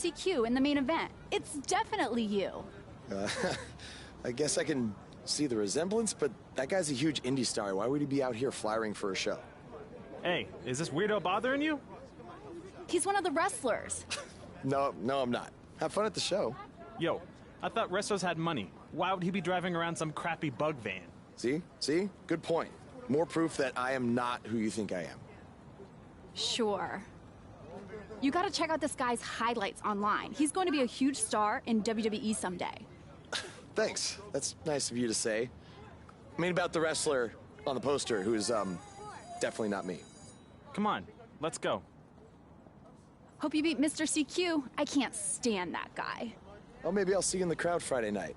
CQ in the main event. It's definitely you. Uh, I guess I can see the resemblance, but that guy's a huge indie star. Why would he be out here flying for a show? Hey, is this weirdo bothering you? He's one of the wrestlers. No, I'm not. Have fun at the show. Yo, I thought wrestlers had money. Why would he be driving around some crappy bug van? See? Good point. More proof that I am not who you think I am. Sure. You gotta check out this guy's highlights online. He's going to be a huge star in WWE someday. Thanks. That's nice of you to say. I mean about the wrestler on the poster who's, definitely not me. Come on, let's go. Hope you beat Mr. CQ. I can't stand that guy. Well, maybe I'll see you in the crowd Friday night.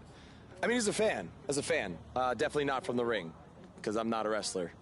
I mean, as a fan. Definitely not from the ring, because I'm not a wrestler.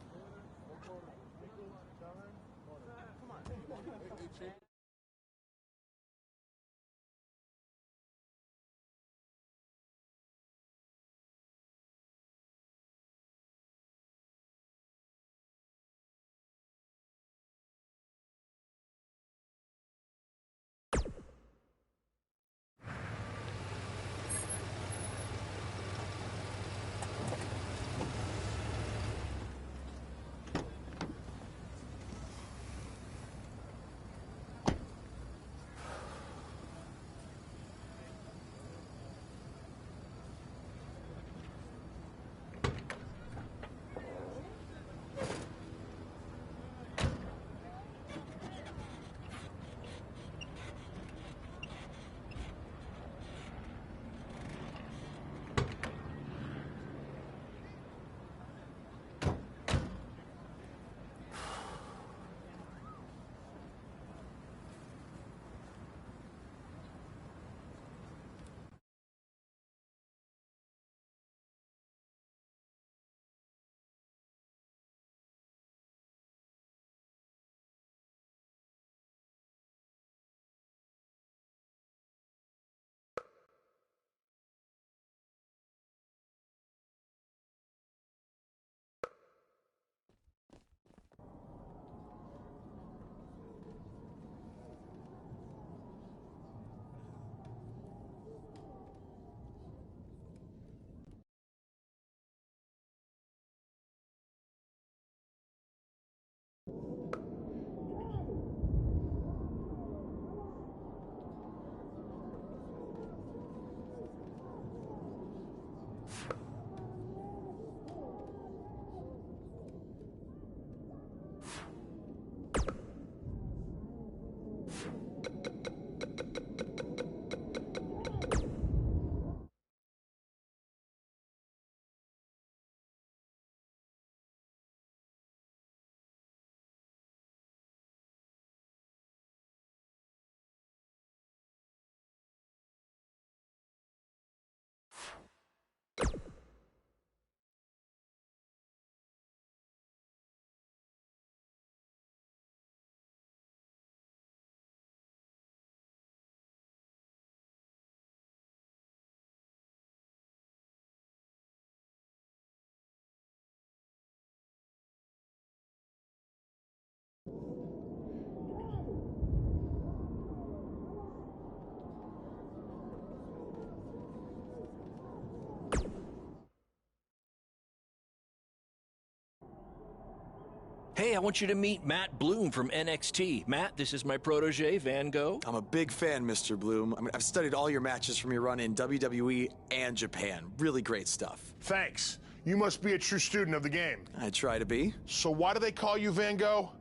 Hey, I want you to meet Matt Bloom from NXT. Matt, this is my protege, Van Gogh. I'm a big fan, Mr. Bloom. I mean, I've studied all your matches from your run in WWE and Japan. Really great stuff. Thanks. You must be a true student of the game. I try to be. So why do they call you Van Gogh?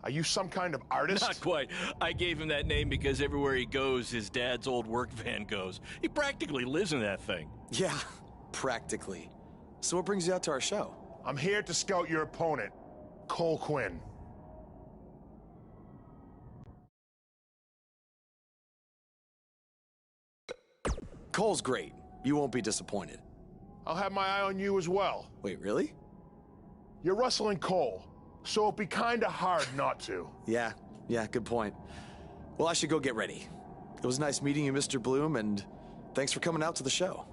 Are you some kind of artist? Not quite. I gave him that name because everywhere he goes, his dad's old work van goes. He practically lives in that thing. Yeah, practically. So what brings you out to our show? I'm here to scout your opponent, Cole Quinn. Cole's great. You won't be disappointed. I'll have my eye on you as well. Wait, really? You're wrestling Cole, so it'd be kinda hard not to. Yeah, good point. Well, I should go get ready. It was nice meeting you, Mr. Bloom, and thanks for coming out to the show.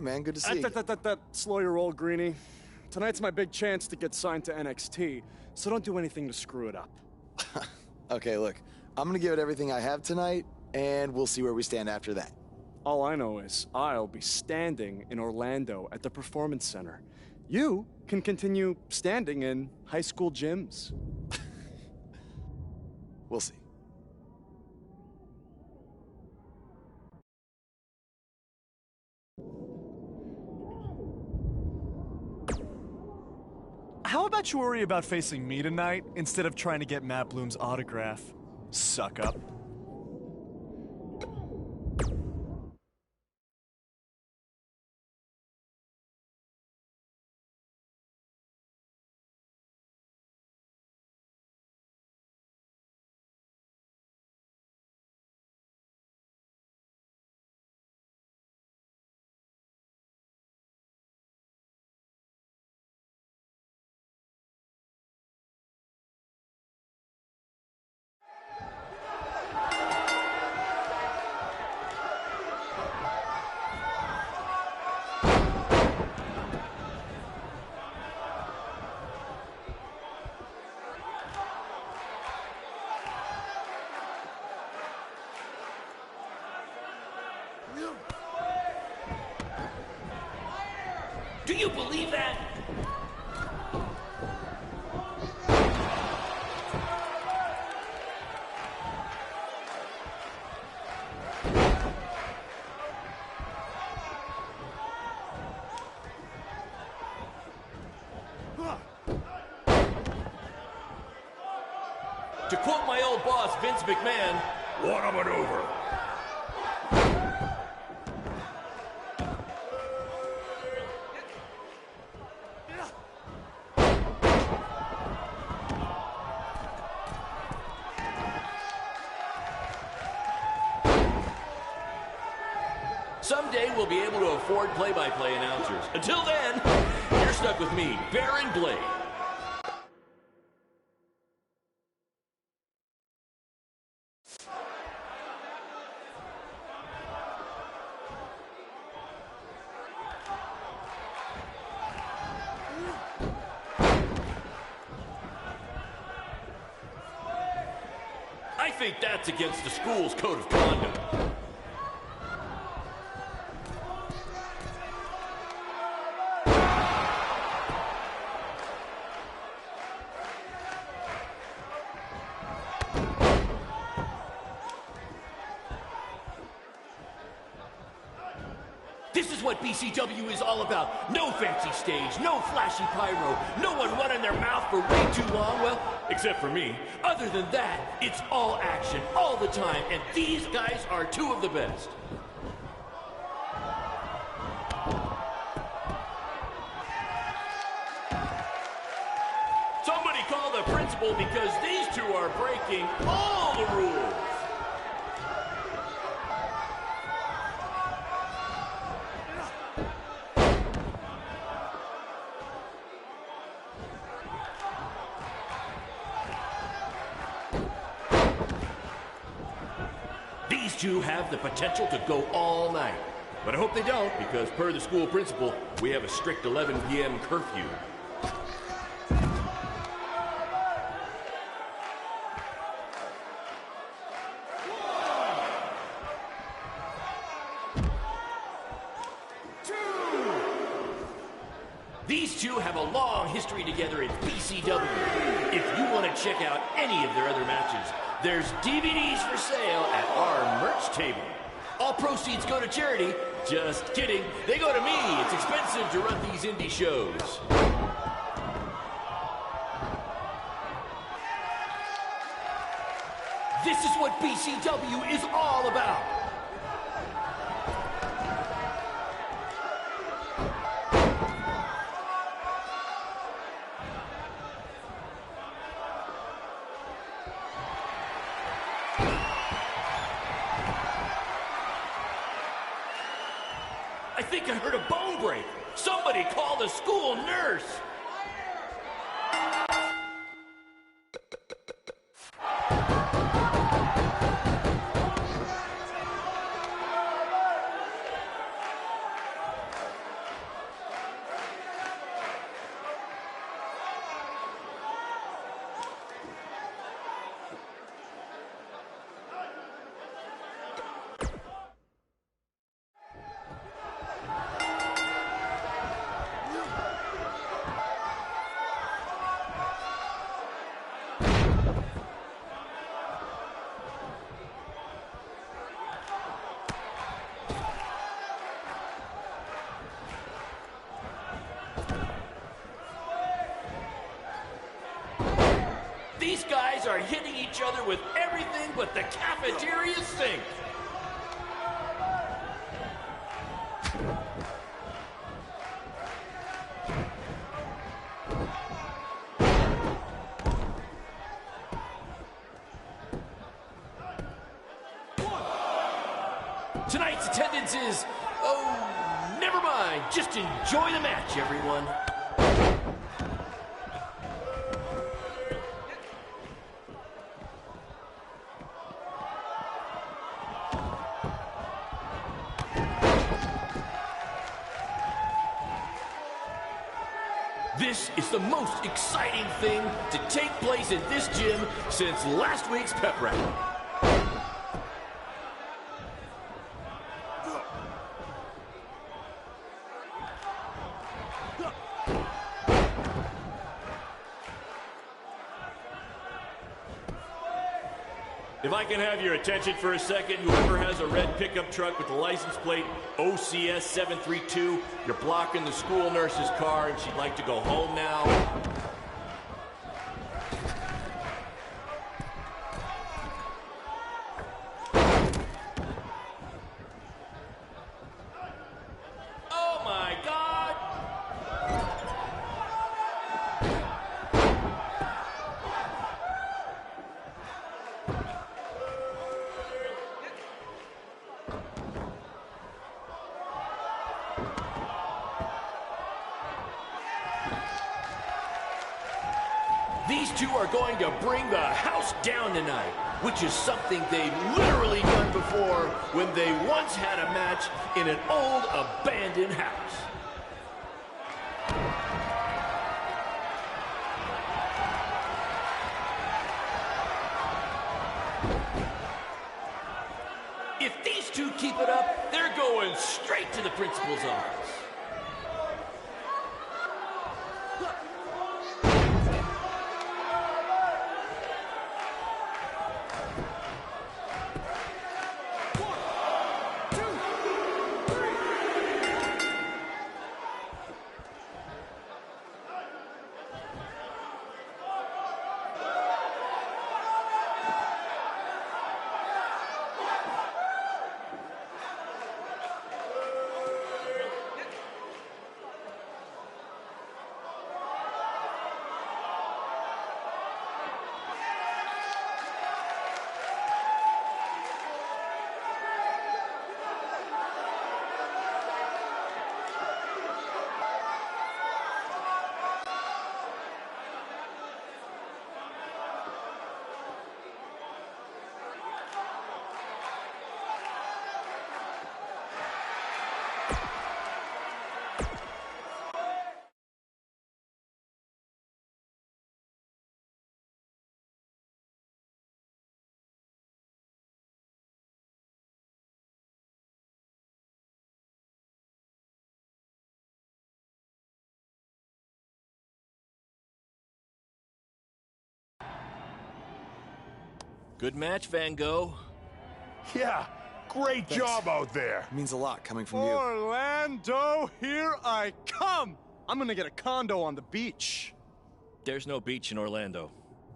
man. Good to see you. Slow your roll, Greenie. Tonight's my big chance to get signed to NXT, so don't do anything to screw it up. Okay, look. I'm gonna give it everything I have tonight, and we'll see where we stand after that. All I know is I'll be standing in Orlando at the Performance Center. You can continue standing in high school gyms. We'll see. How about you worry about facing me tonight instead of trying to get Matt Bloom's autograph? Suck up. Do you believe that? To quote my old boss, Vince McMahon, what a maneuver. Someday we'll be able to afford play-by-play announcers. Until then, you're stuck with me, Baron Blade. I think that's against the school's code of conduct. This is what BCW is all about. No fancy stage, no flashy pyro, no one running their mouth for way too long, well, except for me. Other than that, it's all action, all the time, and these guys are two of the best. Somebody call the principal because these two are breaking all the rules. These two have the potential to go all night. But I hope they don't, because per the school principal, we have a strict 11 p.m. curfew. These two have a long history together in BCW. If you want to check out any of their other matches, there's DVDs for sale at our merch table. All proceeds go to charity. Just kidding. They go to me. It's expensive to run these indie shows. This is what BCW is all about. I think I heard a bone break. Somebody call the school nurse. These guys are hitting each other with everything but the cafeteria sink. Tonight's attendance is, oh, never mind. Just enjoy the match, everyone. This is the most exciting thing to take place in this gym since last week's pep rally. If I can have your attention for a second, whoever has a red pickup truck with the license plate OCS 732, you're blocking the school nurse's car and she'd like to go home now. Oh my God! These two are going to bring the house down tonight, which is something they've literally done before when they once had a match in an old abandoned house. If these two keep it up, they're going straight to the principal's office. Good match, Van Gogh. Yeah, great job out there. It means a lot coming from you. Orlando, here I come! I'm gonna get a condo on the beach. There's no beach in Orlando.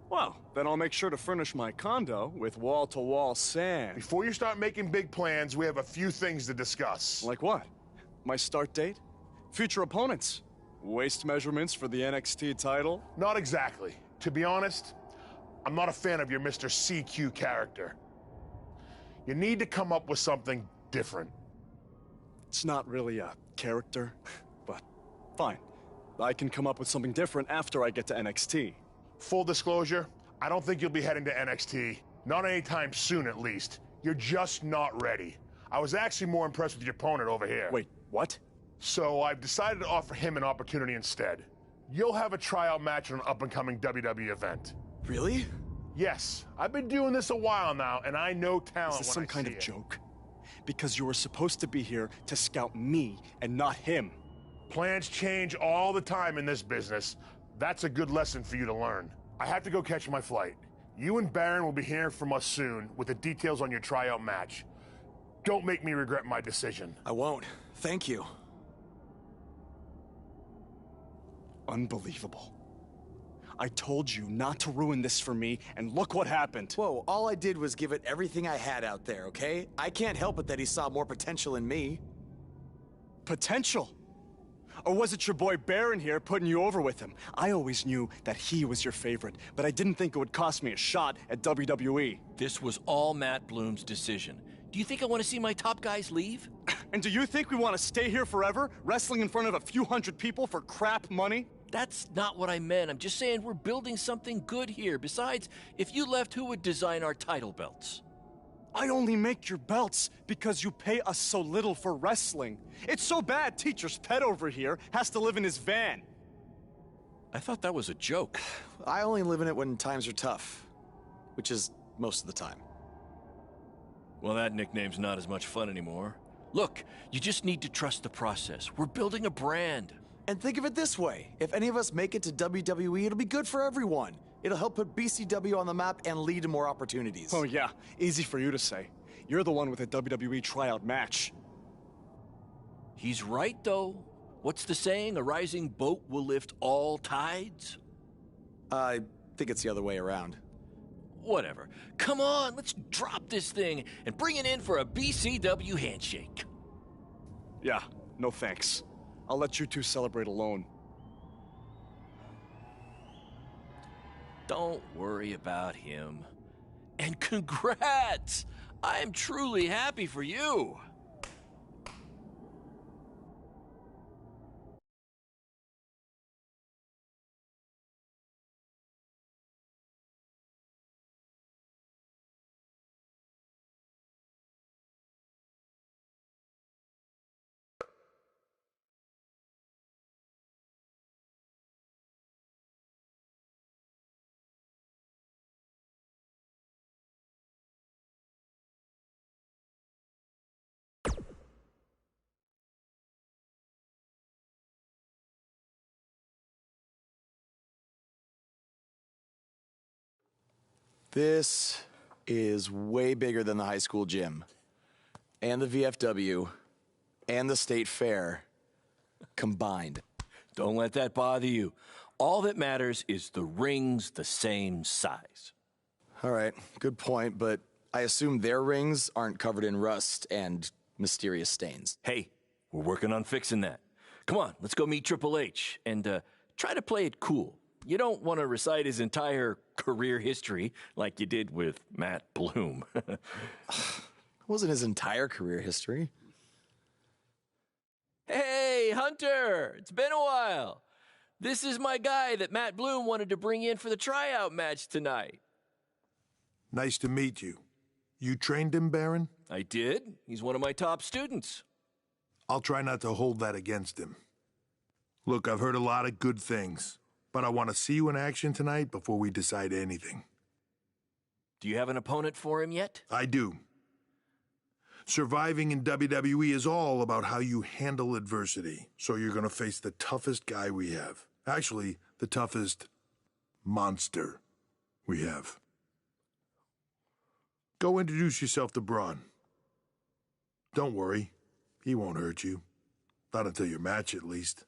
Well, then I'll make sure to furnish my condo with wall-to-wall sand. Before you start making big plans, we have a few things to discuss. Like what? My start date? Future opponents? Waist measurements for the NXT title? Not exactly. To be honest, I'm not a fan of your Mr. CQ character. You need to come up with something different. It's not really a character, but fine. I can come up with something different after I get to NXT. Full disclosure, I don't think you'll be heading to NXT. Not anytime soon, at least. You're just not ready. I was actually more impressed with your opponent over here. Wait, what? So I've decided to offer him an opportunity instead. You'll have a tryout match on an up-and-coming WWE event. Really? Yes, I've been doing this a while now, and I know talent Is this when some I kind see of it. joke? Because you were supposed to be here to scout me and not him. Plans change all the time in this business. That's a good lesson for you to learn. I have to go catch my flight. You and Baron will be hearing from us soon with the details on your tryout match. Don't make me regret my decision. I won't. Thank you. Unbelievable. I told you not to ruin this for me, and look what happened. Whoa, all I did was give it everything I had out there, okay? I can't help it that he saw more potential in me. Potential? Or was it your boy Baron here putting you over with him? I always knew that he was your favorite, but I didn't think it would cost me a shot at WWE. This was all Matt Bloom's decision. Do you think I want to see my top guys leave? And do you think we want to stay here forever, wrestling in front of a few hundred people for crap money? That's not what I meant. I'm just saying we're building something good here. Besides, if you left, who would design our title belts? I only make your belts because you pay us so little for wrestling. It's so bad Teacher's pet over here has to live in his van. I thought that was a joke. I only live in it when times are tough, which is most of the time. Well, that nickname's not as much fun anymore. Look, you just need to trust the process. We're building a brand. And think of it this way. If any of us make it to WWE, it'll be good for everyone. It'll help put BCW on the map and lead to more opportunities. Oh yeah, easy for you to say. You're the one with a WWE tryout match. He's right, though. What's the saying? A rising boat will lift all tides? I think it's the other way around. Whatever. Come on, let's drop this thing and bring it in for a BCW handshake. Yeah, no thanks. I'll let you two celebrate alone. Don't worry about him. And congrats! I'm truly happy for you. This is way bigger than the high school gym, and the VFW, and the state fair combined. Don't let that bother you. All that matters is the ring's the same size. All right, good point, but I assume their rings aren't covered in rust and mysterious stains. Hey, we're working on fixing that. Come on, let's go meet Triple H and try to play it cool. You don't want to recite his entire career history like you did with Matt Bloom. It wasn't his entire career history. Hey, Hunter! It's been a while. This is my guy that Matt Bloom wanted to bring in for the tryout match tonight. Nice to meet you. You trained him, Baron? I did. He's one of my top students. I'll try not to hold that against him. Look, I've heard a lot of good things, but I want to see you in action tonight before we decide anything. Do you have an opponent for him yet? I do. Surviving in WWE is all about how you handle adversity, so you're going to face the toughest guy we have. Actually, the toughest monster we have. Go introduce yourself to Braun. Don't worry, he won't hurt you. Not until your match, at least.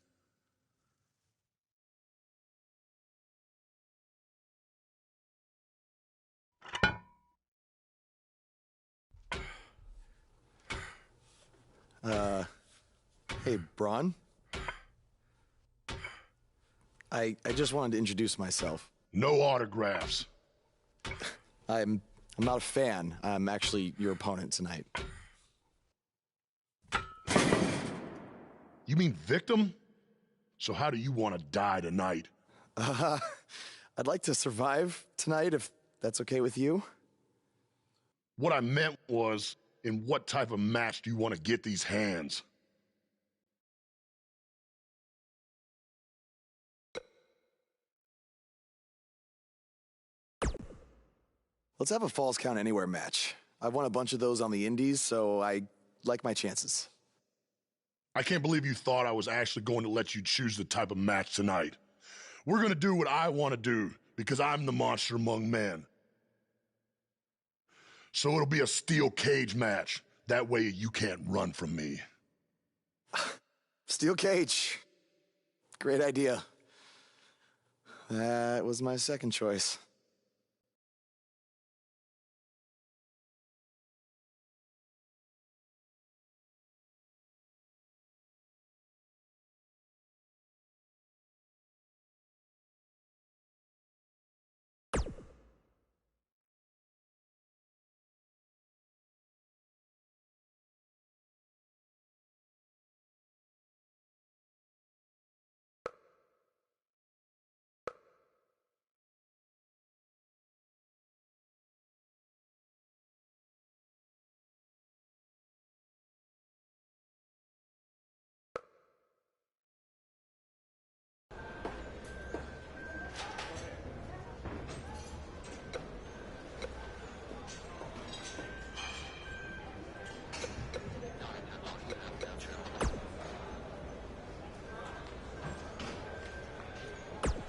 Hey, Braun? I just wanted to introduce myself. No autographs. I'm not a fan. I'm actually your opponent tonight. You mean victim? So how do you want to die tonight? I'd like to survive tonight, if that's okay with you. What I meant was, in what type of match do you want to get these hands? Let's have a Falls Count Anywhere match. I've won a bunch of those on the indies, so I like my chances. I can't believe you thought I was actually going to let you choose the type of match tonight. We're going to do what I want to do, because I'm the monster among men. So it'll be a steel cage match. That way you can't run from me. Steel cage. Great idea. That was my second choice.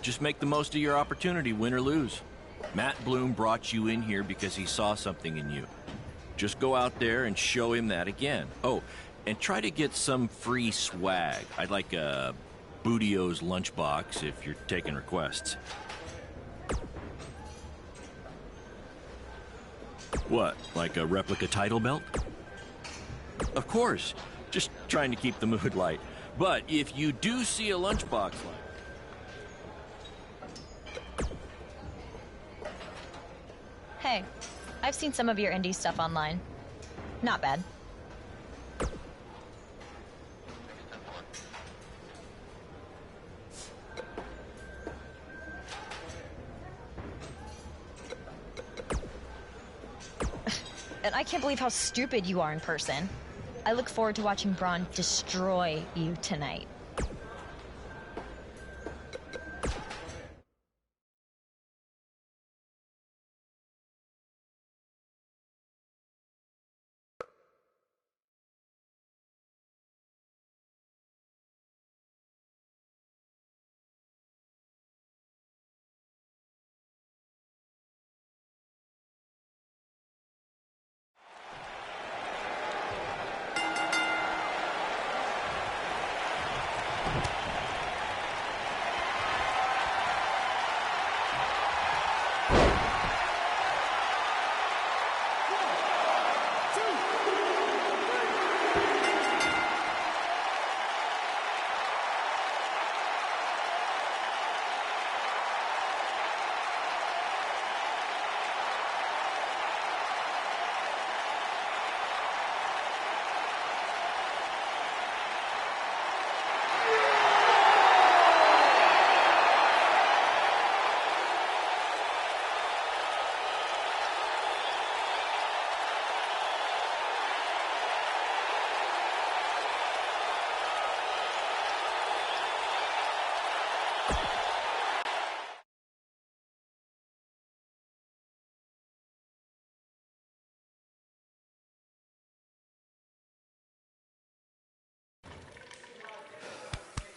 Just make the most of your opportunity, win or lose. Matt Bloom brought you in here because he saw something in you. Just go out there and show him that again. Oh, and try to get some free swag. I'd like a Bootio's lunchbox if you're taking requests. What, like a replica title belt? Of course, just trying to keep the mood light. But if you do see a lunchbox like... Hey, I've seen some of your indie stuff online. Not bad. And I can't believe how stupid you are in person. I look forward to watching Braun destroy you tonight.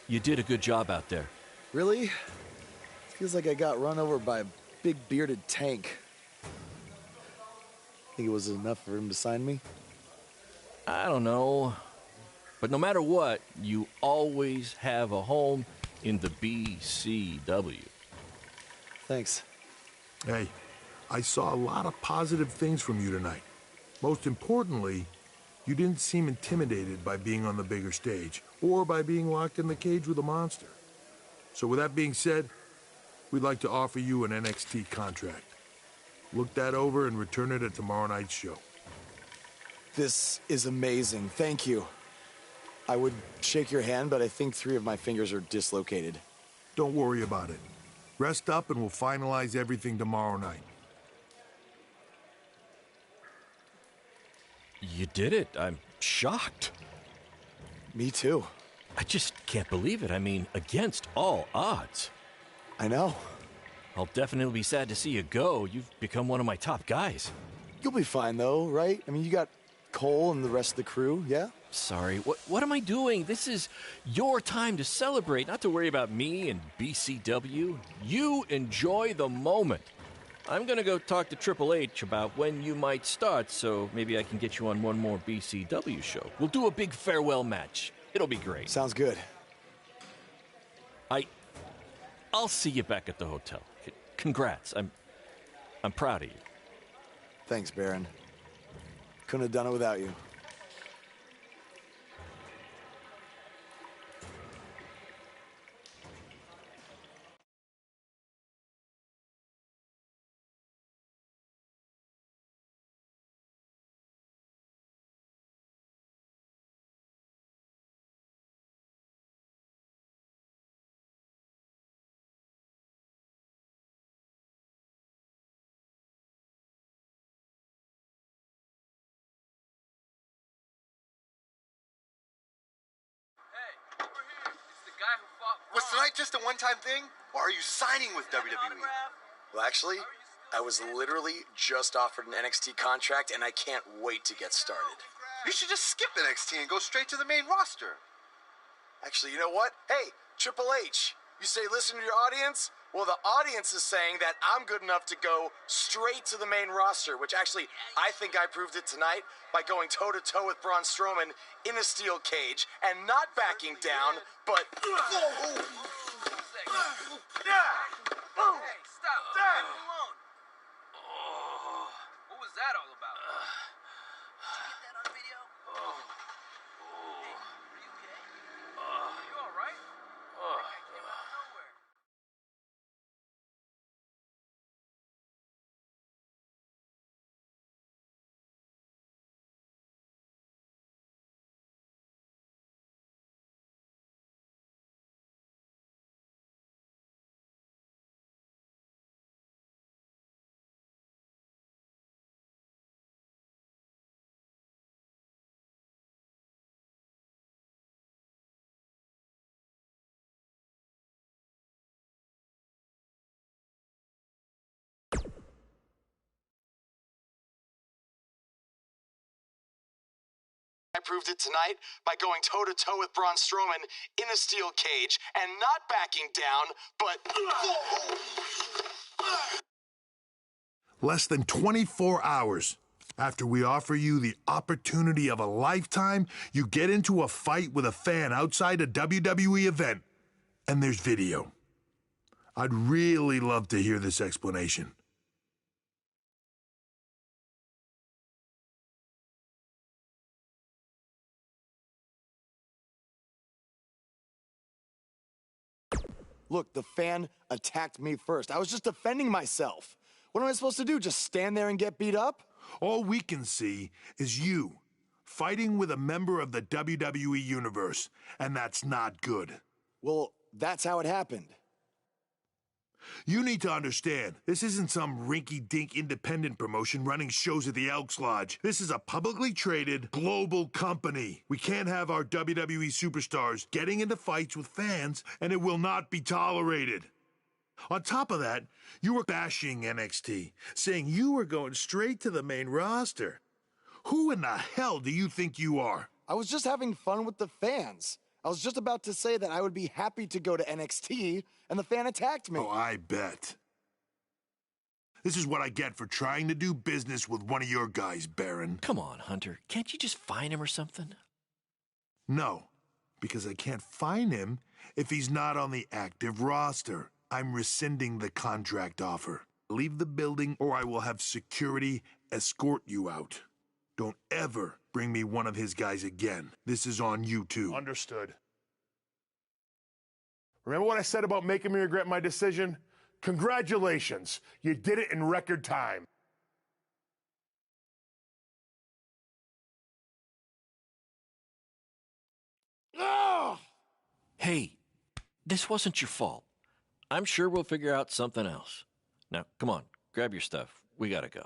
You did a good job out there. Really? Feels like I got run over by a big bearded tank. Think it was enough for him to sign me? I don't know. But no matter what, you always have a home in the BCW. Thanks. Hey, I saw a lot of positive things from you tonight. Most importantly, you didn't seem intimidated by being on the bigger stage or by being locked in the cage with a monster. So with that being said, we'd like to offer you an NXT contract. Look that over and return it at tomorrow night's show. This is amazing. Thank you. I would shake your hand, but I think 3 of my fingers are dislocated. Don't worry about it. Rest up and we'll finalize everything tomorrow night. You did it. I'm shocked. Me too. I just can't believe it. I mean, against all odds. I know. I'll definitely be sad to see you go. You've become one of my top guys. You'll be fine, though, right? I mean, you got Cole and the rest of the crew, yeah? Sorry. What am I doing? This is your time to celebrate, not to worry about me and BCW. You enjoy the moment. I'm going to go talk to Triple H about when you might start, so maybe I can get you on one more BCW show. We'll do a big farewell match. It'll be great. Sounds good. I'll see you back at the hotel. Congrats. I'm proud of you. Thanks, Baron. Couldn't have done it without you. Was tonight just a one-time thing, or are you signing with WWE? Well, actually, I was literally just offered an NXT contract, and I can't wait to get started. You should just skip NXT and go straight to the main roster. Actually, you know what? Hey, Triple H, you say listen to your audience? Well, the audience is saying that I'm good enough to go straight to the main roster, which actually, I think I proved it tonight by going toe-to-toe with Braun Strowman in a steel cage and not backing down, but... Hey, stop. Leave him alone. What was that all about? Did you get that on video? Hey, are you okay? Are you all right? That guy came out of nowhere. I proved it tonight by going toe-to-toe with Braun Strowman in a steel cage and not backing down, but... Less than 24 hours after we offer you the opportunity of a lifetime, you get into a fight with a fan outside a WWE event, and there's video. I'd really love to hear this explanation. Look, the fan attacked me first. I was just defending myself. What am I supposed to do, just stand there and get beat up? All we can see is you fighting with a member of the WWE Universe, and that's not good. Well, that's how it happened. You need to understand, this isn't some rinky-dink independent promotion running shows at the Elks Lodge. This is a publicly traded, global company. We can't have our WWE superstars getting into fights with fans, and it will not be tolerated. On top of that, you were bashing NXT, saying you were going straight to the main roster. Who in the hell do you think you are? I was just having fun with the fans. I was just about to say that I would be happy to go to NXT, and the fan attacked me. Oh, I bet. This is what I get for trying to do business with one of your guys, Baron. Come on, Hunter. Can't you just fine him or something? No, because I can't fine him if he's not on the active roster. I'm rescinding the contract offer. Leave the building or I will have security escort you out. Don't ever bring me one of his guys again. This is on you too. Understood. Remember what I said about making me regret my decision? Congratulations. You did it in record time. Ugh! Hey, this wasn't your fault. I'm sure we'll figure out something else. Now, come on, grab your stuff. We gotta go.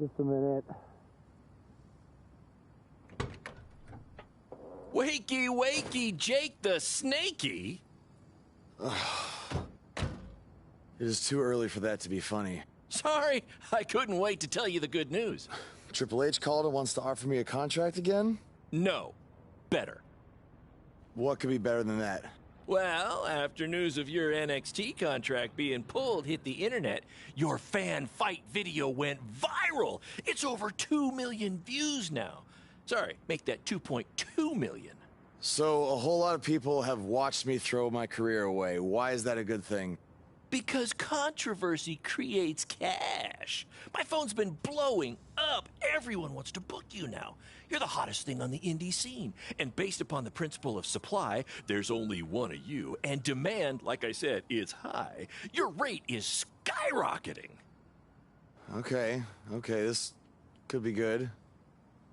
Just a minute. Wakey, wakey, Jake the Snakey. It is too early for that to be funny. Sorry, I couldn't wait to tell you the good news. Triple H called and wants to offer me a contract again? No, better. What could be better than that? Well, after news of your NXT contract being pulled hit the internet, your fan fight video went viral. It's over 2 million views now. Sorry, make that 2.2 million. So a whole lot of people have watched me throw my career away. Why is that a good thing? Because controversy creates cash. My phone's been blowing up. Everyone wants to book you now. You're the hottest thing on the indie scene. And based upon the principle of supply, there's only one of you. And demand, like I said, is high. Your rate is skyrocketing. Okay, this could be good.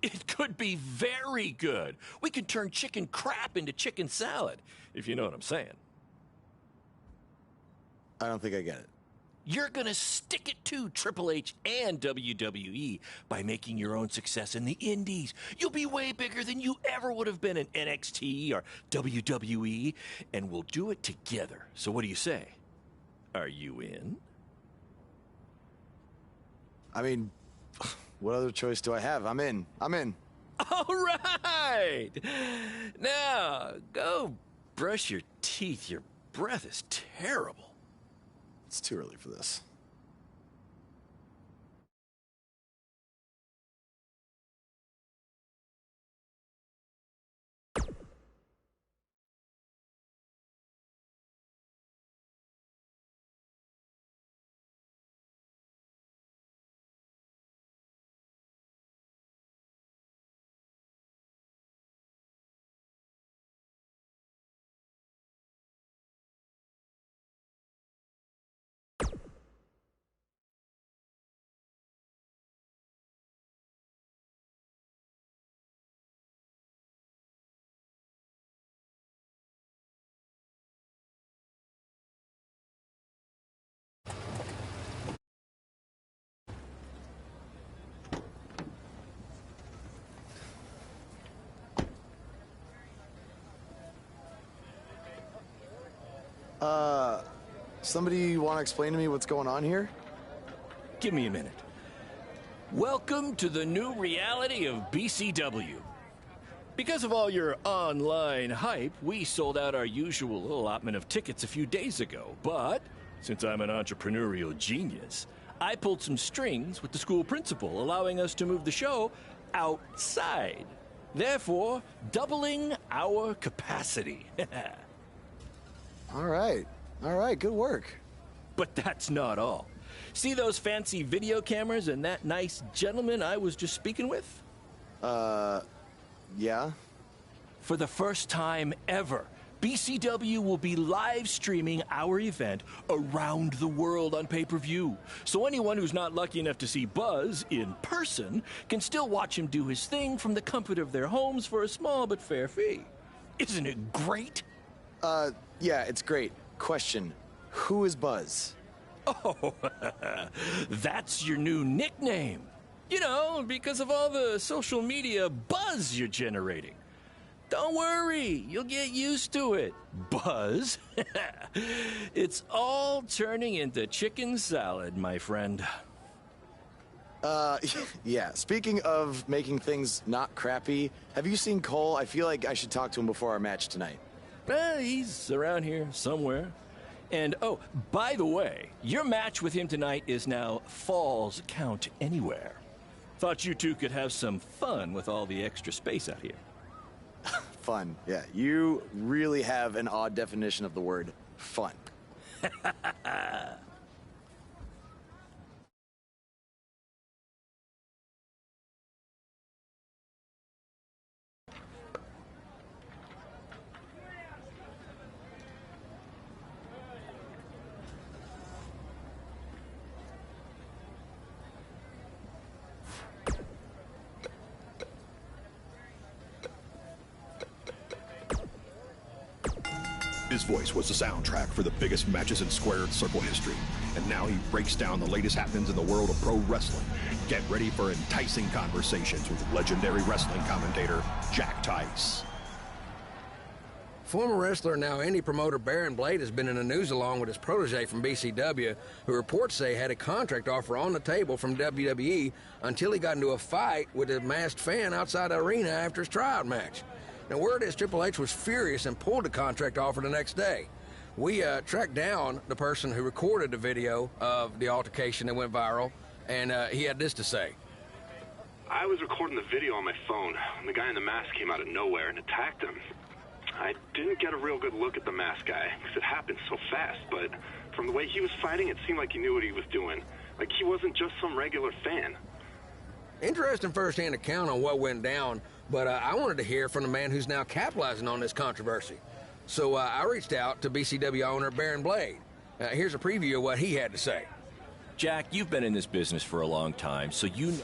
It could be very good. We could turn chicken crap into chicken salad, if you know what I'm saying. I don't think I get it. You're gonna stick it to Triple H and WWE by making your own success in the indies. You'll be way bigger than you ever would have been in NXT or WWE, and we'll do it together. So what do you say? Are you in? I mean, what other choice do I have? I'm in. All right! Now, go brush your teeth. Your breath is terrible. It's too early for this. Somebody want to explain to me what's going on here? Give me a minute. Welcome to the new reality of BCW. Because of all your online hype, we sold out our usual allotment of tickets a few days ago. But since I'm an entrepreneurial genius, I pulled some strings with the school principal, allowing us to move the show outside. Therefore, doubling our capacity. All right, good work. But that's not all. See those fancy video cameras and that nice gentleman I was just speaking with? Yeah? For the first time ever, BCW will be live streaming our event around the world on pay-per-view. So anyone who's not lucky enough to see Buzz in person can still watch him do his thing from the comfort of their homes for a small but fair fee. Isn't it great? Yeah, it's great. Question, who is Buzz? Oh, that's your new nickname. You know, because of all the social media buzz you're generating. Don't worry, you'll get used to it. Buzz? It's all turning into chicken salad, my friend. Yeah, speaking of making things not crappy, have you seen Cole? I feel like I should talk to him before our match tonight. He's around here somewhere. And, oh, by the way, your match with him tonight is now Falls Count Anywhere. Thought you two could have some fun with all the extra space out here. Fun, yeah. You really have an odd definition of the word fun. His voice was the soundtrack for the biggest matches in squared circle history. And now he breaks down the latest happenings in the world of pro wrestling. Get ready for enticing conversations with legendary wrestling commentator Jack Tice. Former wrestler and now indie promoter Baron Blade has been in the news along with his protege from BCW, who reports say had a contract offer on the table from WWE until he got into a fight with a masked fan outside the arena after his tryout match. Now, word is Triple H was furious and pulled the contract offer the next day. We tracked down the person who recorded the video of the altercation that went viral, and he had this to say. I was recording the video on my phone when the guy in the mask came out of nowhere and attacked him. I didn't get a real good look at the masked guy because it happened so fast, but from the way he was fighting, it seemed like he knew what he was doing. Like he wasn't just some regular fan. Interesting first-hand account on what went down, but I wanted to hear from the man who's now capitalizing on this controversy. So I reached out to BCW owner Baron Blade. Here's a preview of what he had to say. Jack, you've been in this business for a long time, so you know...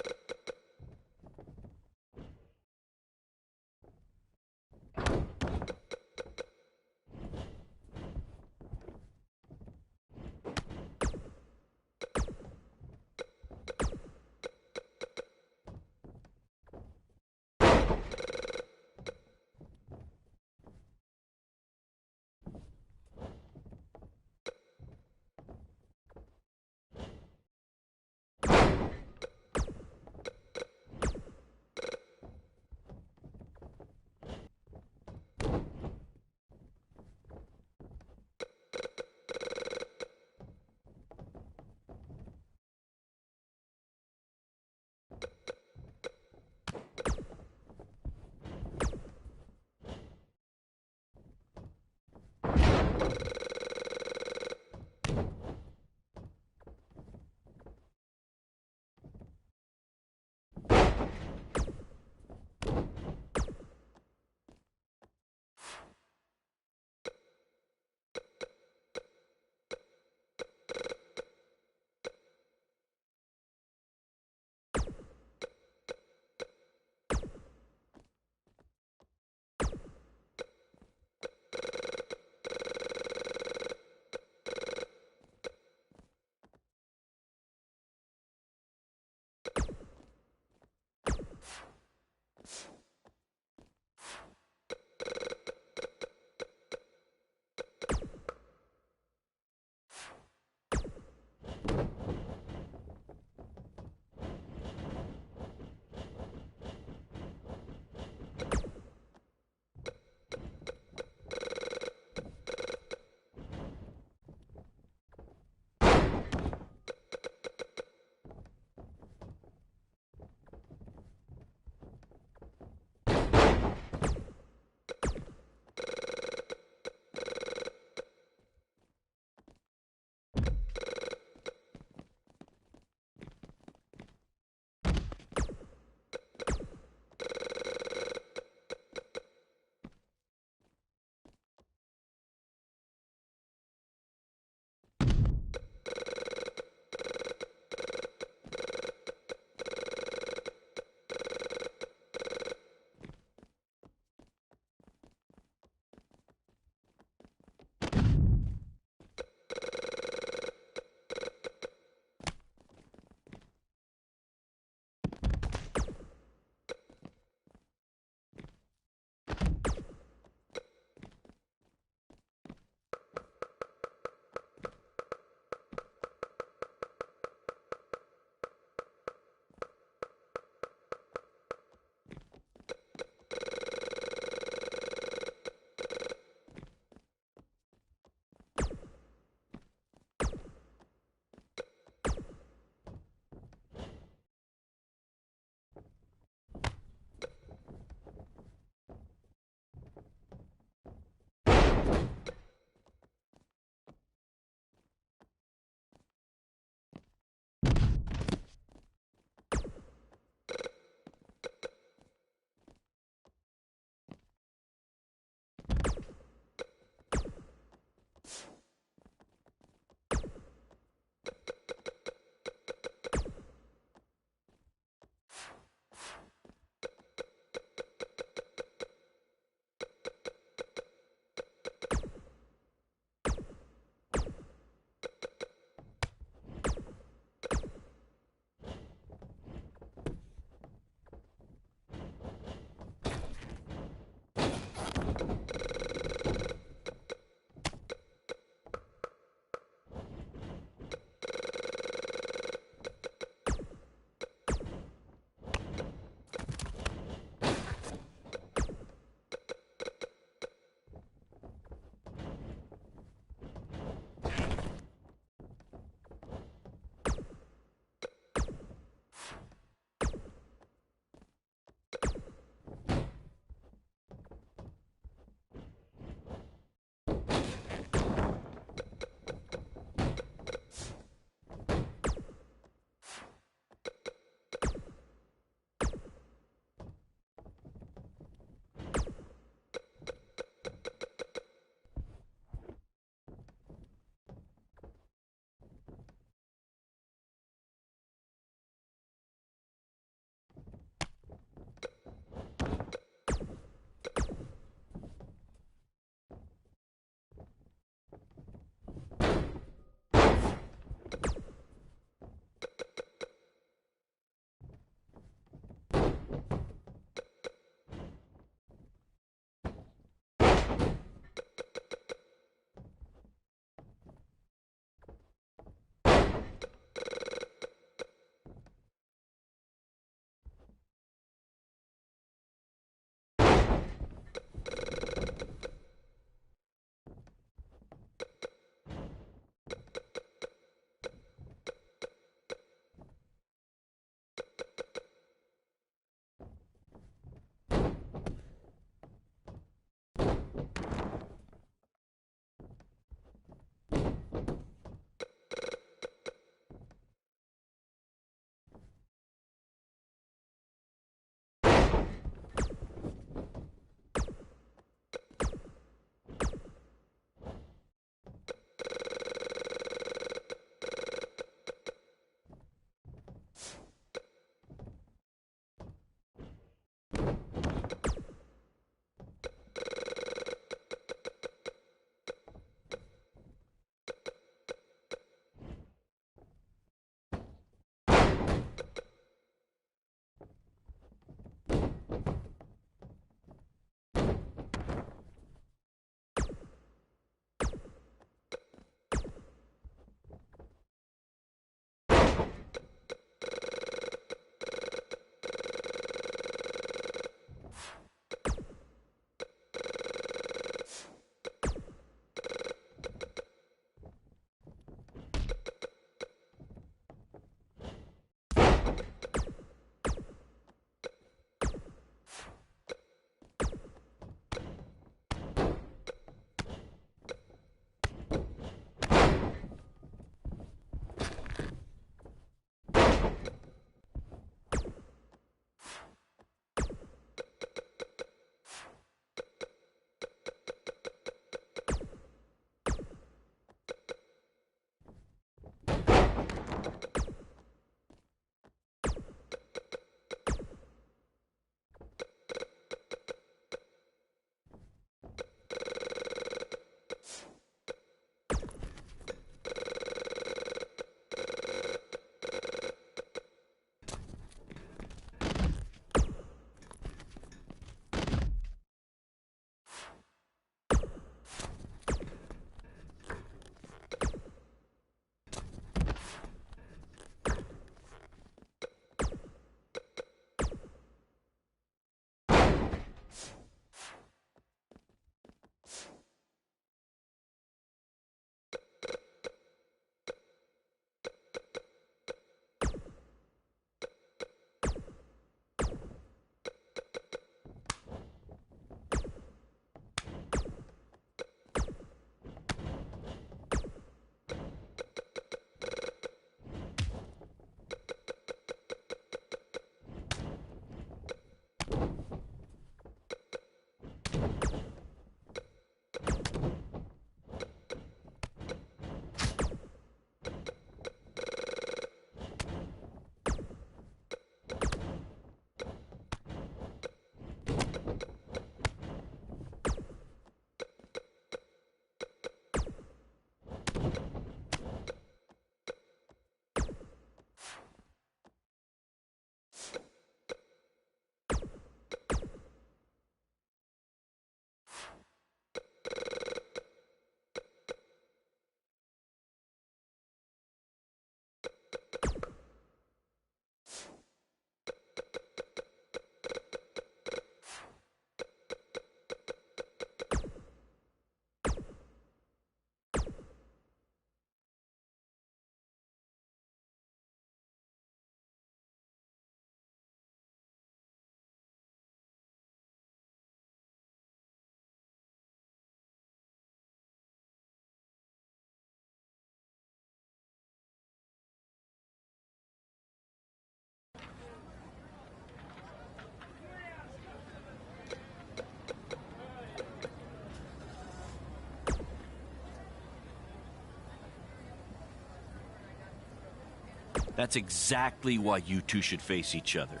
That's exactly why you two should face each other.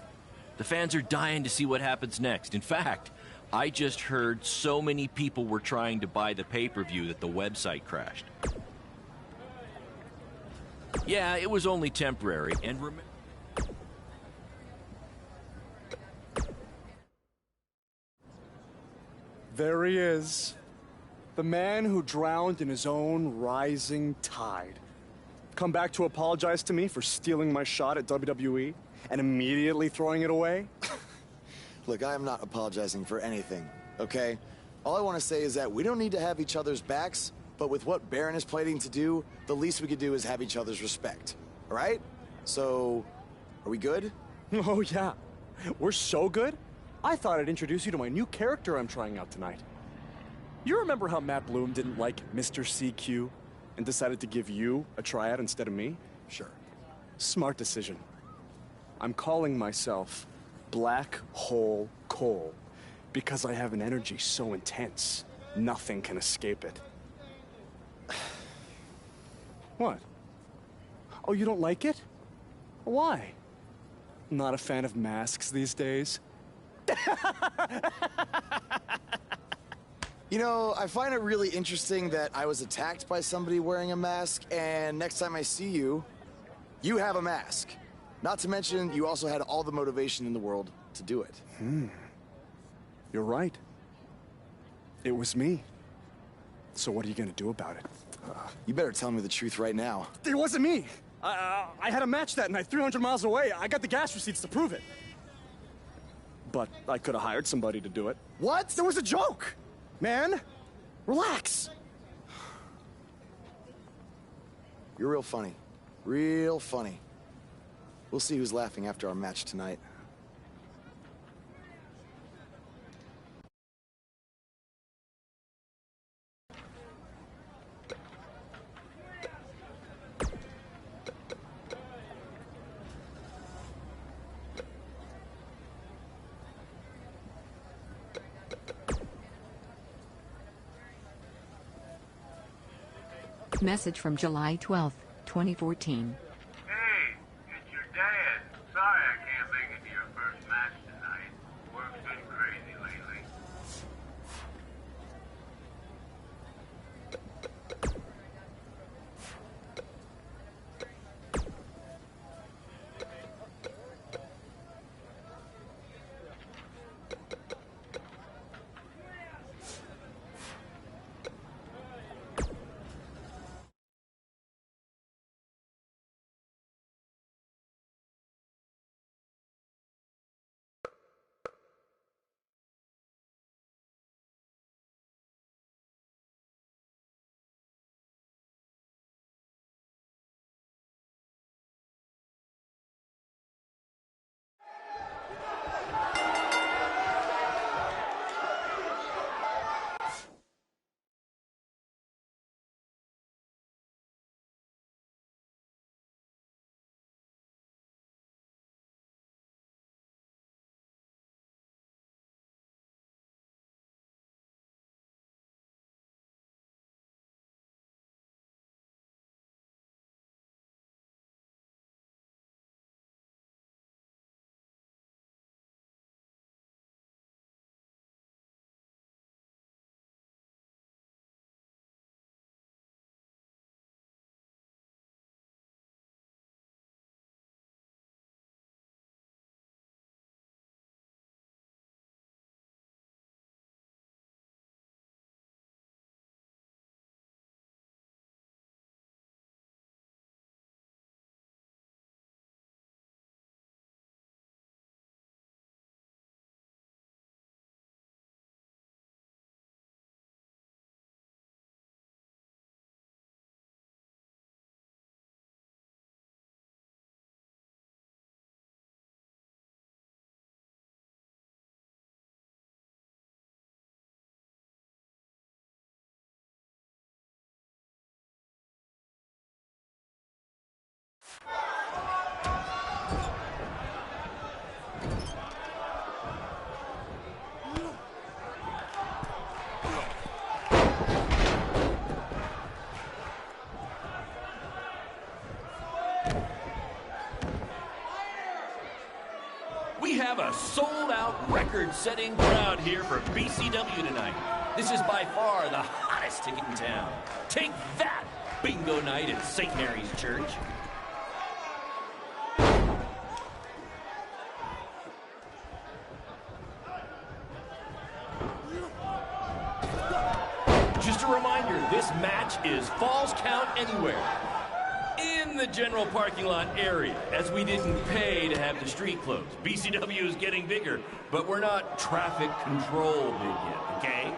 The fans are dying to see what happens next. In fact, I just heard so many people were trying to buy the pay-per-view that the website crashed. Yeah, it was only temporary, and There he is. The man who drowned in his own rising tide. Come back to apologize to me for stealing my shot at WWE and immediately throwing it away? Look, I am not apologizing for anything, okay? All I want to say is that we don't need to have each other's backs, but with what Baron is planning to do, the least we could do is have each other's respect, all right? So, are we good? Oh, yeah. We're so good? I thought I'd introduce you to my new character I'm trying out tonight. You remember how Matt Bloom didn't like Mr. CQ and decided to give you a tryout instead of me? Sure. Smart decision. I'm calling myself Black Hole Cole because I have an energy so intense, nothing can escape it. What? Oh, you don't like it? Why? Not a fan of masks these days? You know, I find it really interesting that I was attacked by somebody wearing a mask, and next time I see you, you have a mask. Not to mention, you also had all the motivation in the world to do it. You're right. It was me. So what are you gonna do about it? You better tell me the truth right now. It wasn't me! I had a match that night, 300 miles away. I got the gas receipts to prove it. But I could have hired somebody to do it. What? There was a joke! Man, relax. You're real funny. Real funny. We'll see who's laughing after our match tonight. Message from July 12th, 2014. Hey, it's your dad. Sorry I can't make it to your first match tonight. Work's been crazy lately. sold-out, record-setting crowd here for BCW tonight. This is by far the hottest ticket in town. Take that, bingo night at St. Mary's Church. Just a reminder, this match is Falls Count Anywhere in the general parking lot area, as we didn't pay to have the street closed. BCW is getting bigger, but we're not traffic control big yet, okay?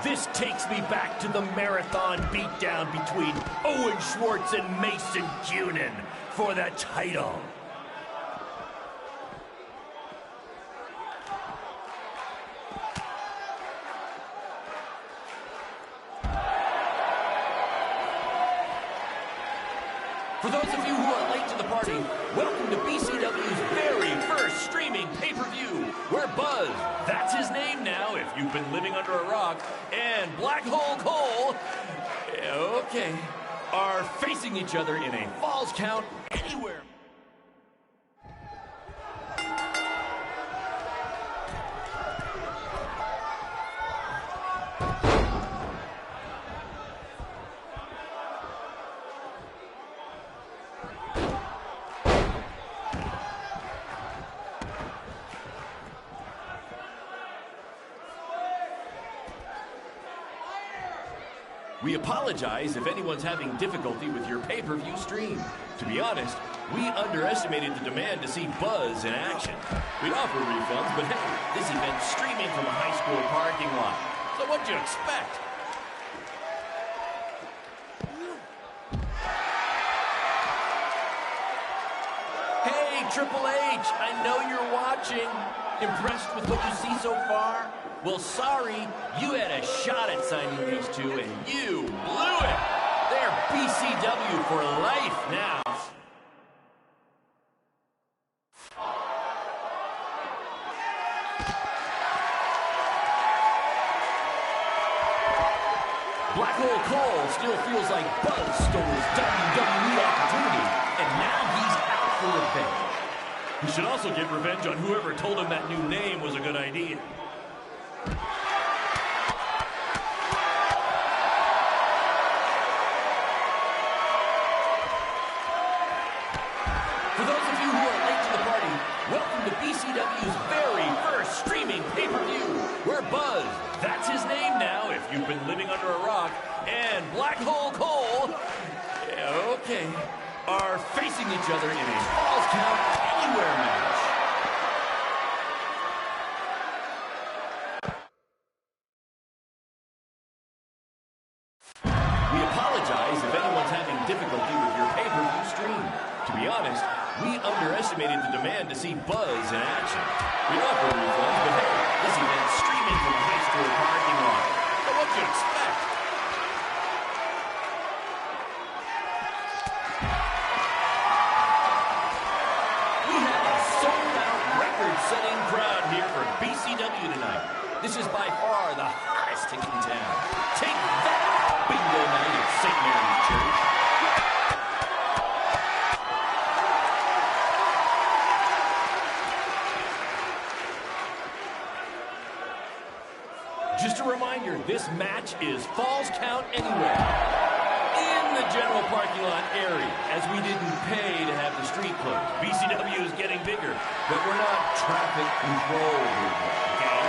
This takes me back to the marathon beatdown between Owen Schwartz and Mason Cunin for the title. For those of you who are late to the party, welcome to BCW's very first streaming pay-per-view, where Buzz, that's his name now if you've been living under a rock, and Black Hole Cole, okay, are facing each other in a Falls Count Anywhere. We apologize if anyone's having difficulty with your pay-per-view stream. To be honest, we underestimated the demand to see Buzz in action. We'd offer refunds, but hey, this event's streaming from a high school parking lot. So what'd you expect? Hey, Triple H, I know you're watching. Impressed with what you see so far? Well, sorry, you had a shot at signing these two, and you blew it. They're BCW for life now. Black Hole Cole still feels like Buzz stole his WWE opportunity, and now he's out for revenge. He should also get revenge on whoever told him that new name was a good idea. For those of you who are late to the party, welcome to BCW's very first streaming pay-per-view, where Buzz, that's his name now if you've been living under a rock, and Black Hole Cole, okay, are facing each other in a Falls Count Anywhere match. We apologize if anyone's having difficulty with your pay-per-view stream. To be honest, we underestimated the demand to see Buzz in action. We offer refunds, but hey, this event's streaming from a high school parking lot. So what'd you expect? We have a sold-out, record-setting crowd here for BCW tonight. This is by far the hottest ticket in town. Take that, bingo night at St. Mary's Church. Just a reminder, this match is Falls Count Anywhere in the general parking lot area, as we didn't pay to have the street closed. BCW is getting bigger, but we're not traffic control here, okay?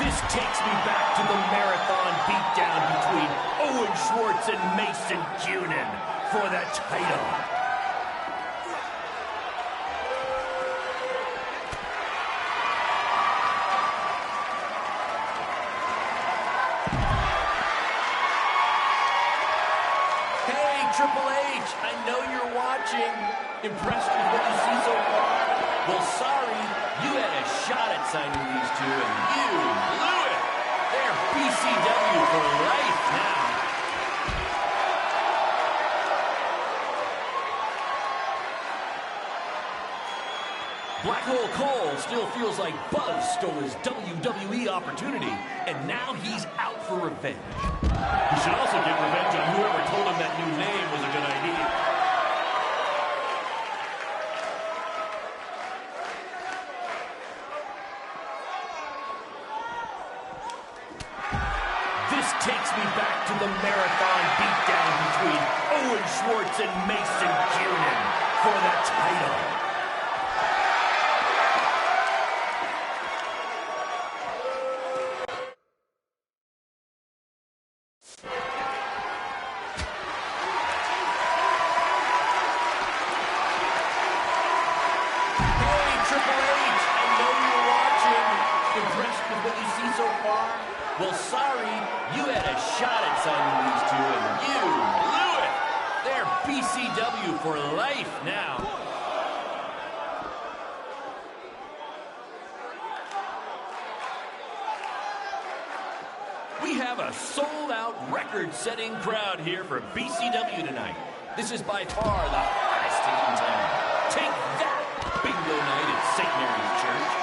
This takes me back to the marathon beatdown between Owen Schwartz and Mason Cunin for the title. Triple H, I know you're watching. Impressed with what you see so far? Well, sorry, you had a shot at signing these two, and you blew it. They're BCW for life now. Black Hole Cole still feels like Buzz stole his WWE opportunity, and now he's out for revenge. He should also get revenge on whoever told him that new name was a good idea. This takes me back to the marathon beatdown between Owen Schwartz and Mason Cunin for the title. Well, sorry, you had a shot at signing these two, and you blew it. They're BCW for life now. We have a sold-out, record-setting crowd here for BCW tonight. This is by far the hottest thing in town. Take that, bingo night at St. Mary's Church.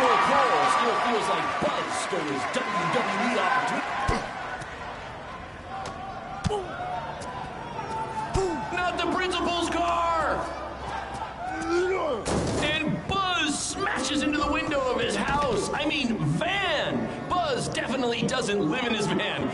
Cole still feels like Buzz stole his WWE opportunity. Not the principal's car! And Buzz smashes into the window of his house. I mean, van! Buzz definitely doesn't live in his van.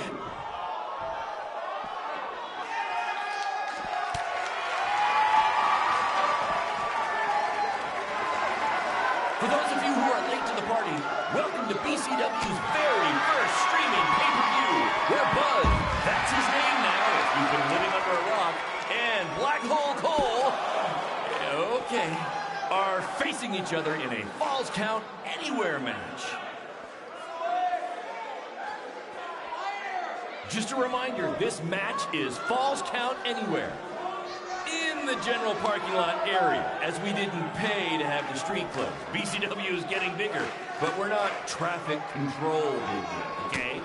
For those of you who are late to the party, welcome to BCW's very first streaming pay-per-view, where Buzz, that's his name now if you've been living under a rock, and Black Hole Cole, okay, are facing each other in a Falls Count Anywhere match. Just a reminder, this match is Falls Count Anywhere. In the general parking lot area, as we didn't pay to have the street closed. BCW is getting bigger, but we're not traffic control bigger, okay?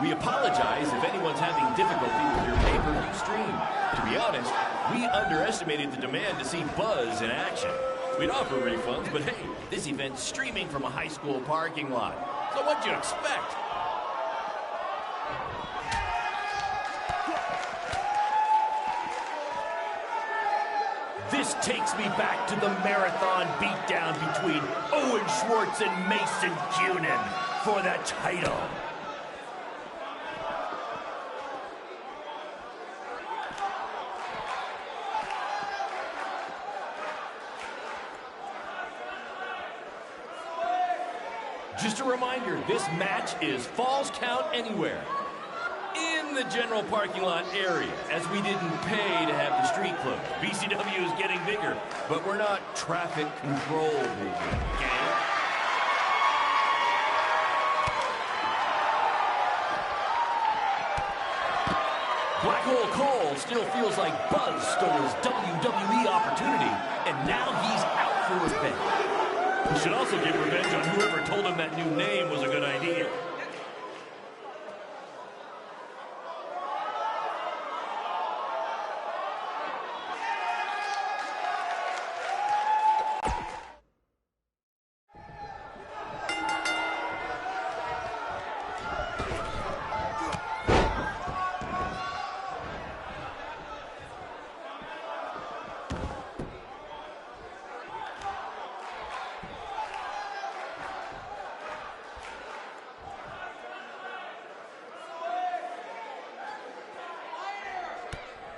We apologize if anyone's having difficulty with your pay-per-view stream. To be honest, we underestimated the demand to see Buzz in action. We'd offer refunds, but hey, this event's streaming from a high school parking lot. So what'd you expect? This takes me back to the marathon beatdown between Owen Schwartz and Mason Cunin for the title. Just a reminder, this match is Falls Count Anywhere. In the general parking lot area, as we didn't pay to have the street closed. BCW is getting bigger, but we're not traffic control bigger, okay? Black Hole Cole still feels like Buzz stole his WWE opportunity, and now he's out for revenge. He should also get revenge on whoever told him that new name was a good idea.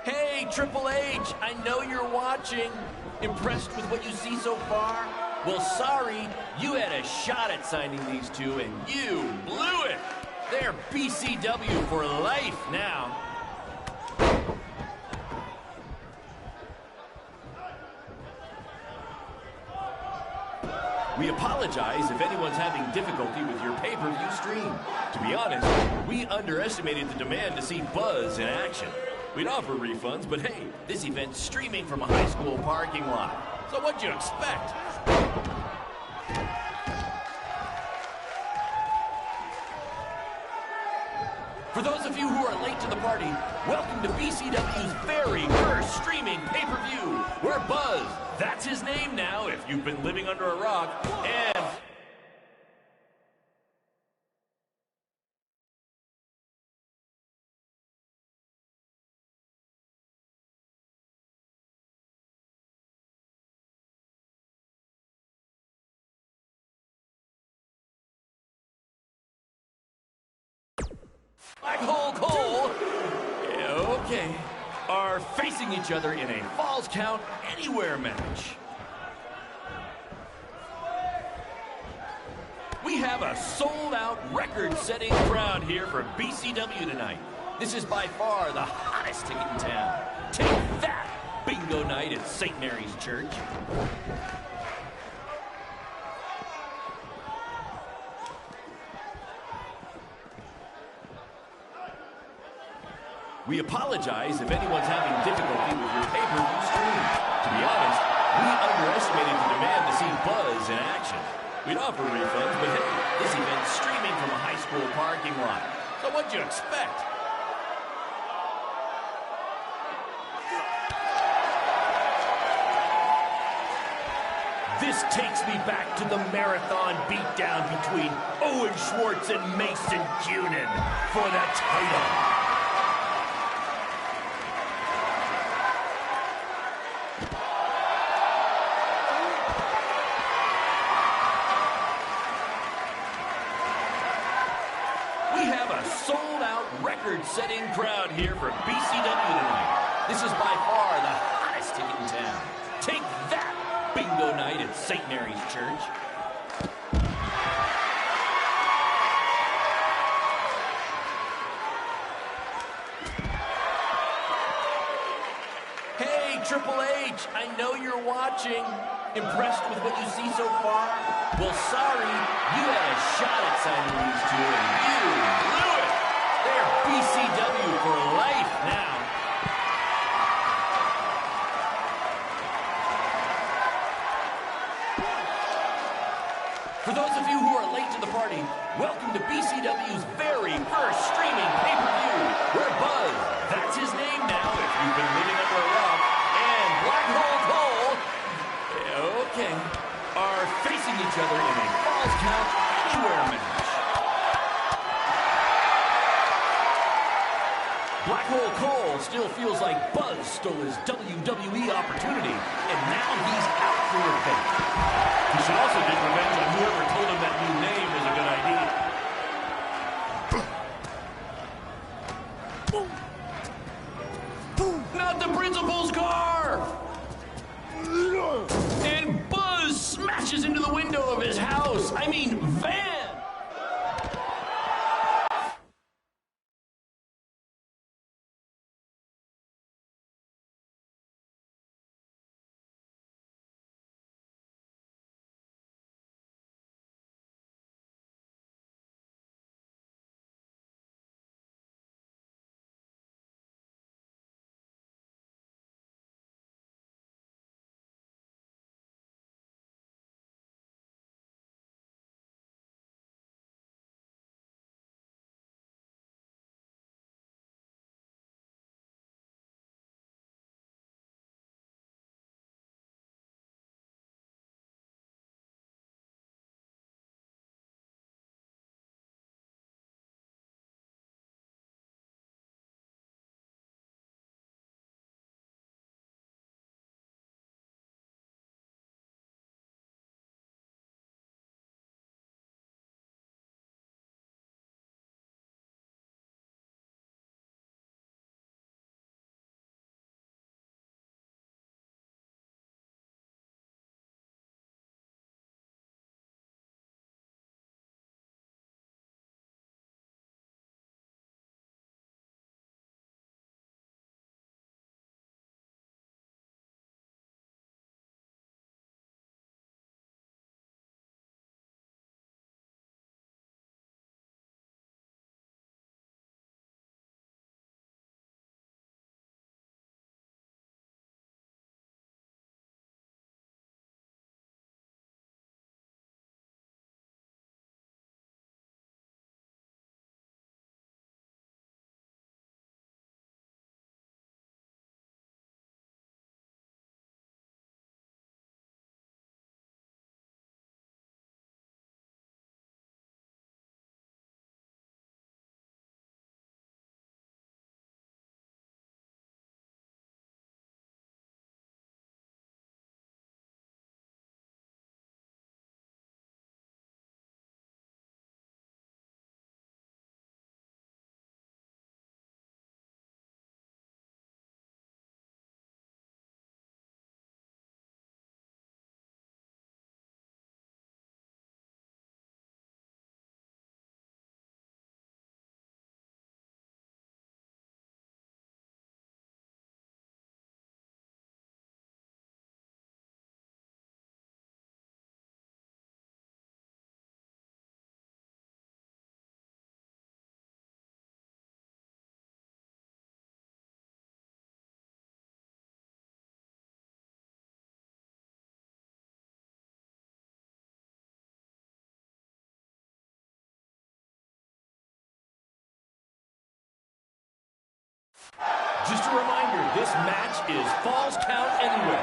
Hey, Triple H, I know you're watching. Impressed with what you see so far? Well, sorry, you had a shot at signing these two, and you blew it. They're BCW for life now. We apologize if anyone's having difficulty with your pay-per-view stream. To be honest, we underestimated the demand to see Buzz in action. We'd offer refunds, but hey, this event's streaming from a high school parking lot. So what'd you expect? For those of you who are late to the party, welcome to BCW's very first streaming pay-per-view, where Buzz, that's his name now if you've been living under a rock, and... Black Hole Cole, okay, are facing each other in a Falls Count Anywhere match. We have a sold-out, record-setting crowd here for BCW tonight. This is by far the hottest ticket in town. Take that, bingo night at St. Mary's Church. We apologize if anyone's having difficulty with your pay-per-view stream. To be honest, we underestimated the demand to see Buzz in action. We'd offer refunds, but hey, this event's streaming from a high school parking lot. So what'd you expect? This takes me back to the marathon beatdown between Owen Schwartz and Mason Cunin for the title. Record-setting crowd here for BCW tonight. This is by far the hottest ticket in town. Take that, bingo night at St. Mary's Church. Hey, Triple H, I know you're watching. Impressed with what you see so far? Well, sorry, you had a shot at signing these two, and you blew it. They're BCW for life now. For those of you who are late to the party, welcome to BCW's very first streaming pay-per-view, where Buzz, that's his name now if you've been living under a rock, and Black Hole Cole, okay, are facing each other in a Falls Count Anywhere match. Black Hole Cole still feels like Buzz stole his WWE opportunity, and now he's out for revenge. He should also get revenge on whoever told him that new name was a good idea. Not the principal's car! And Buzz smashes into the window of his house. I mean, van! Just a reminder, this match is Falls Count Anywhere.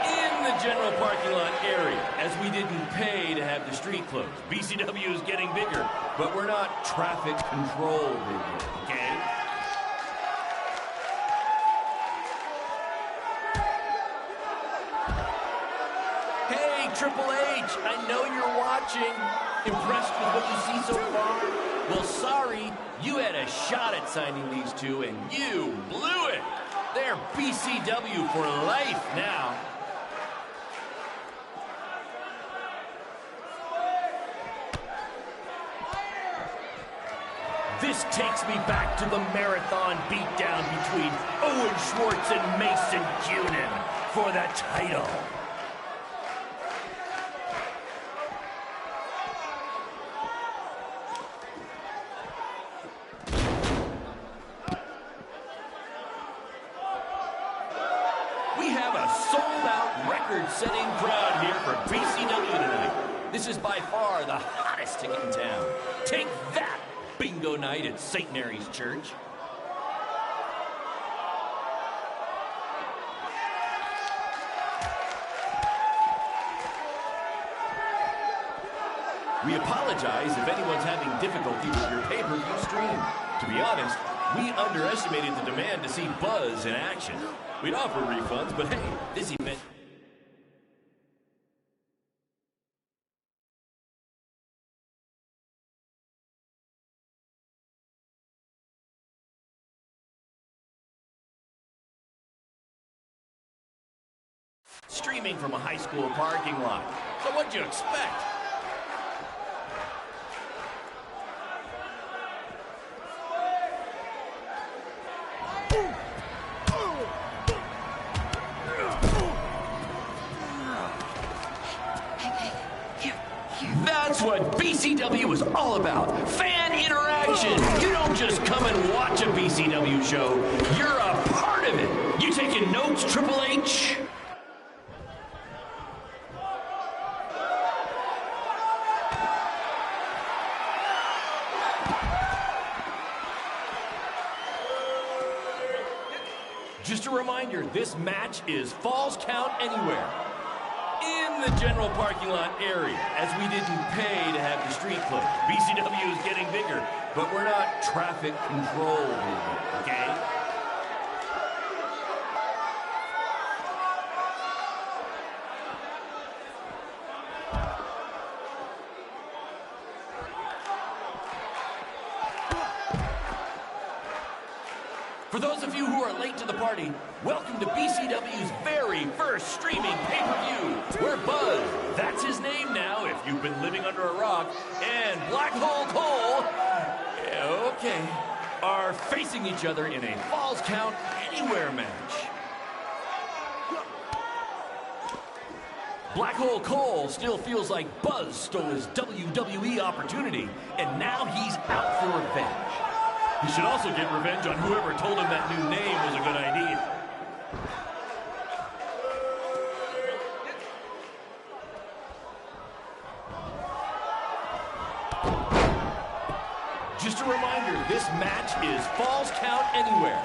In the general parking lot area, as we didn't pay to have the street closed. BCW is getting bigger, but we're not traffic control bigger, okay? Hey, Triple H, I know you're watching. Impressed with what you see so far? Well, sorry, you had a shot at signing these two, and you blew it. They're BCW for life now. This takes me back to the marathon beatdown between Owen Schwartz and Mason Cunin for the title. We have a sold-out, record-setting crowd here for BCW tonight. This is by far the hottest ticket in town. Take that! Bingo night at St. Mary's Church. We apologize if anyone's having difficulty with your pay-per-view stream. To be honest, we underestimated the demand to see Buzz in action. We'd offer refunds, but hey, this event... Streaming from a high school parking lot. So what'd you expect? That's what BCW is all about. Fan interaction. You don't just come and watch a BCW show. You're a part of it. You taking notes, Triple H? Just a reminder, this match is Falls Count Anywhere. In the general parking lot area, as we didn't pay to have the street closed. BCW is getting bigger, but we're not traffic control bigger, okay? For those of you who are late to the party, welcome to BCW's very first streaming pay-per-view, where Buzz, that's his name now if you've been living under a rock, and Black Hole Cole, okay, are facing each other in a Falls Count Anywhere match. Black Hole Cole still feels like Buzz stole his WWE opportunity, and now he's out for revenge. He should also get revenge on whoever told him that new name was a good idea. Just a reminder, this match is Falls Count Anywhere.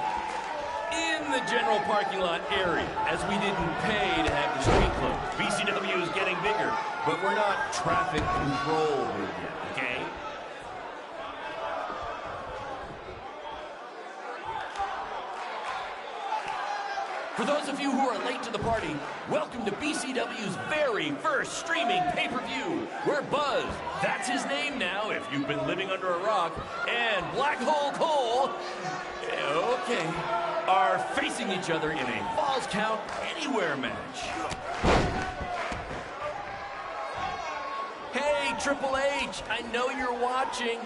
In the general parking lot area, as we didn't pay to have the street closed. BCW is getting bigger, but we're not traffic control bigger, okay? For those of you who are late to the party, welcome to BCW's very first streaming pay-per-view, where Buzz, that's his name now if you've been living under a rock, and Black Hole Cole, okay, are facing each other in a Falls Count Anywhere match. Hey, Triple H, I know you're watching.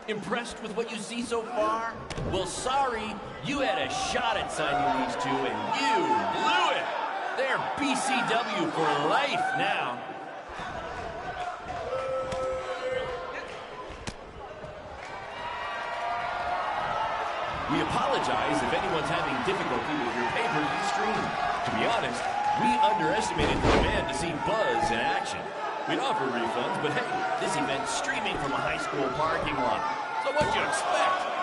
Impressed with what you see so far? Well, sorry, you had a shot at signing these two, and you blew it. They're BCW for life now. We apologize if anyone's having difficulty with your pay-per-view stream. To be honest, we underestimated the demand to see Buzz in action. We'd offer refunds, but hey, this event's streaming from a high school parking lot. So what'd you expect?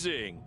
Zing.